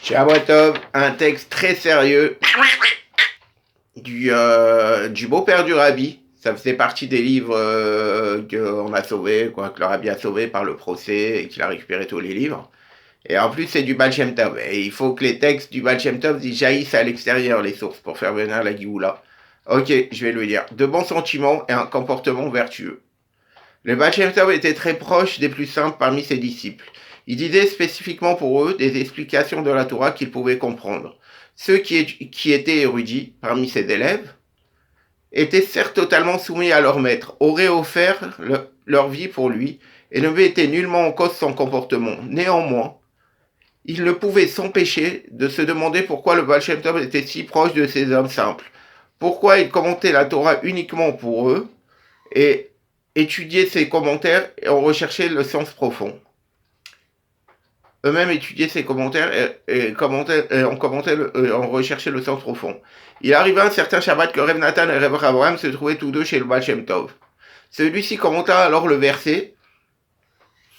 Shabbat Tov, un texte très sérieux du beau-père du Rabbi. Ça faisait partie des livres qu'on a sauvés, quoi, que le Rabbi a sauvé par le procès et qu'il a récupéré tous les livres. Et en plus, c'est du Baal Shem Tov. Et il faut que les textes du Baal Shem Tov jaillissent à l'extérieur, les sources, pour faire venir la Géoula. Ok, je vais lui dire. De bons sentiments et un comportement vertueux. Le Baal Shem Tov était très proche des plus simples parmi ses disciples. Il disait spécifiquement pour eux des explications de la Torah qu'ils pouvaient comprendre. Ceux qui étaient érudits parmi ses élèves étaient certes totalement soumis à leur maître, auraient offert leur vie pour lui et ne mettaient nullement en cause son comportement. Néanmoins, ils ne pouvaient s'empêcher de se demander pourquoi le Baal Shem Tov était si proche de ces hommes simples. Pourquoi il commentait la Torah uniquement pour eux et étudiait ses commentaires et en recherchait le sens profond. Eux-mêmes étudiaient ses commentaires et en recherchaient le sens profond. Il arriva un certain Shabbat que Rav Nathan et Rav Abraham se trouvaient tous deux chez le Baal Shem Tov. Celui-ci commenta alors le verset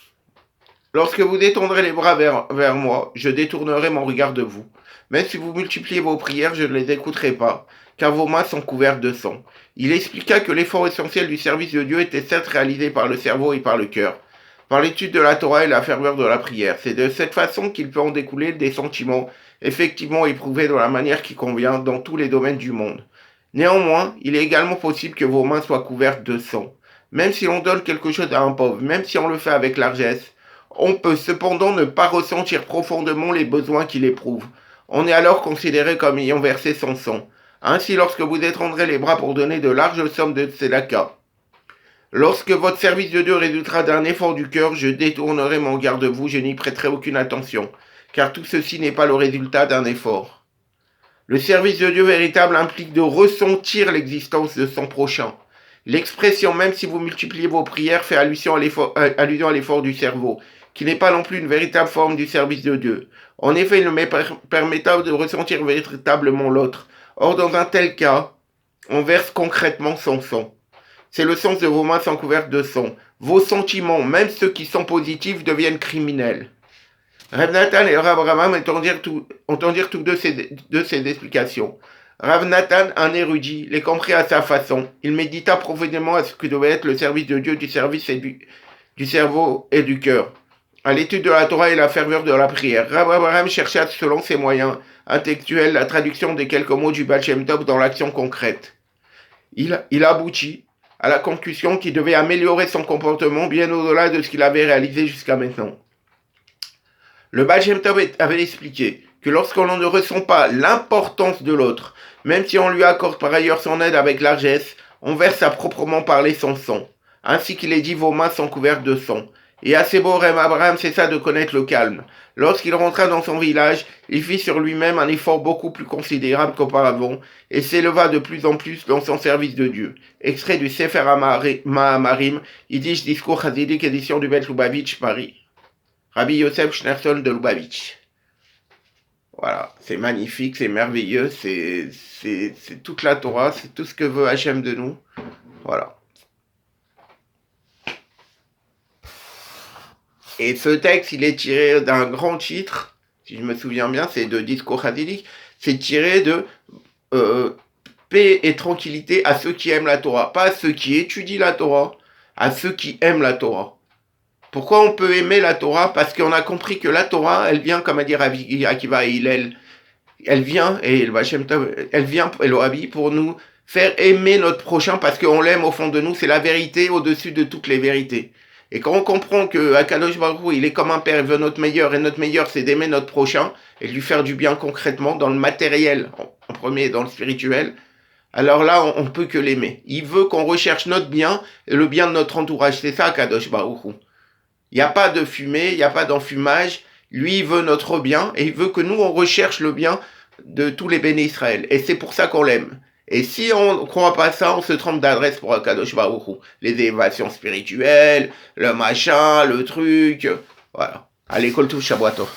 « Lorsque vous détendrez les bras vers moi, je détournerai mon regard de vous. Même si vous multipliez vos prières, je ne les écouterai pas, car vos mains sont couvertes de sang. » Il expliqua que l'effort essentiel du service de Dieu était certes réalisé par le cerveau et par le cœur, par l'étude de la Torah et la ferveur de la prière. C'est de cette façon qu'il peut en découler des sentiments effectivement éprouvés de la manière qui convient dans tous les domaines du monde. Néanmoins, il est également possible que vos mains soient couvertes de sang. Même si l'on donne quelque chose à un pauvre, même si on le fait avec largesse, on peut cependant ne pas ressentir profondément les besoins qu'il éprouve. On est alors considéré comme ayant versé son sang. Ainsi, lorsque vous étendrez les bras pour donner de larges sommes de tzedaka, lorsque votre service de Dieu résultera d'un effort du cœur, je détournerai mon regard de vous, je n'y prêterai aucune attention, car tout ceci n'est pas le résultat d'un effort. Le service de Dieu véritable implique de ressentir l'existence de son prochain. L'expression « même si vous multipliez vos prières » fait allusion à l'effort du cerveau, qui n'est pas non plus une véritable forme du service de Dieu. En effet, il ne m'est permettable de ressentir véritablement l'autre. Or, dans un tel cas, on verse concrètement son sang. C'est le sens de vos mains sont couvertes de sang. Vos sentiments, même ceux qui sont positifs, deviennent criminels. Rav Nathan et Rav Abraham entendirent tous deux ces explications. Rav Nathan, un érudit, les comprit à sa façon. Il médita profondément à ce que devait être le service de Dieu, du service et du cerveau et du cœur, à l'étude de la Torah et la ferveur de la prière. Rav Abraham chercha, selon ses moyens intellectuels, la traduction des quelques mots du Baal Shem Tov dans l'action concrète. Il aboutit à la conclusion qu'il devait améliorer son comportement bien au-delà de ce qu'il avait réalisé jusqu'à maintenant. Le Baal Shem Tov avait expliqué que lorsqu'on ne ressent pas l'importance de l'autre, même si on lui accorde par ailleurs son aide avec largesse, on verse à proprement parler son sang. Ainsi qu'il est dit, vos mains sont couvertes de sang. Et assez beau, Rav Abraham cessa de connaître le calme. Lorsqu'il rentra dans son village, il fit sur lui-même un effort beaucoup plus considérable qu'auparavant et s'éleva de plus en plus dans son service de Dieu. Extrait du Sefer Mahamarim, Yiddish Discours Chassidique, édition du Bet Lubavitch, Paris. Rabbi Yosef Schneerson de Lubavitch. Voilà, c'est magnifique, c'est merveilleux, c'est toute la Torah, c'est tout ce que veut Hachem de nous. Voilà. Et ce texte, il est tiré d'un grand titre, si je me souviens bien, c'est de Discours Chassidique, c'est tiré de paix et tranquillité à ceux qui aiment la Torah, pas à ceux qui étudient la Torah, à ceux qui aiment la Torah. Pourquoi on peut aimer la Torah? Parce qu'on a compris que la Torah, elle vient, comme a dit Akiva et Hillel, elle vient, et le Hashem Tov, elle vient, et le Rabbi, pour nous faire aimer notre prochain parce qu'on l'aime au fond de nous, c'est la vérité au-dessus de toutes les vérités. Et quand on comprend que Akadosh Baruch Hu, il est comme un père, il veut notre meilleur, et notre meilleur, c'est d'aimer notre prochain, et de lui faire du bien concrètement, dans le matériel, en premier, dans le spirituel, alors là, on peut que l'aimer. Il veut qu'on recherche notre bien, et le bien de notre entourage. C'est ça, Akadosh Baruch Hu. Il n'y a pas de fumée, il n'y a pas d'enfumage. Lui, il veut notre bien, et il veut que nous, on recherche le bien de tous les bénis Israël. Et c'est pour ça qu'on l'aime. Et si on ne croit pas ça, on se trompe d'adresse pour Akadosh Baruch Hu. Les élévations spirituelles, le machin, le truc, voilà. Allez, Kol Tov Shabbat Tov.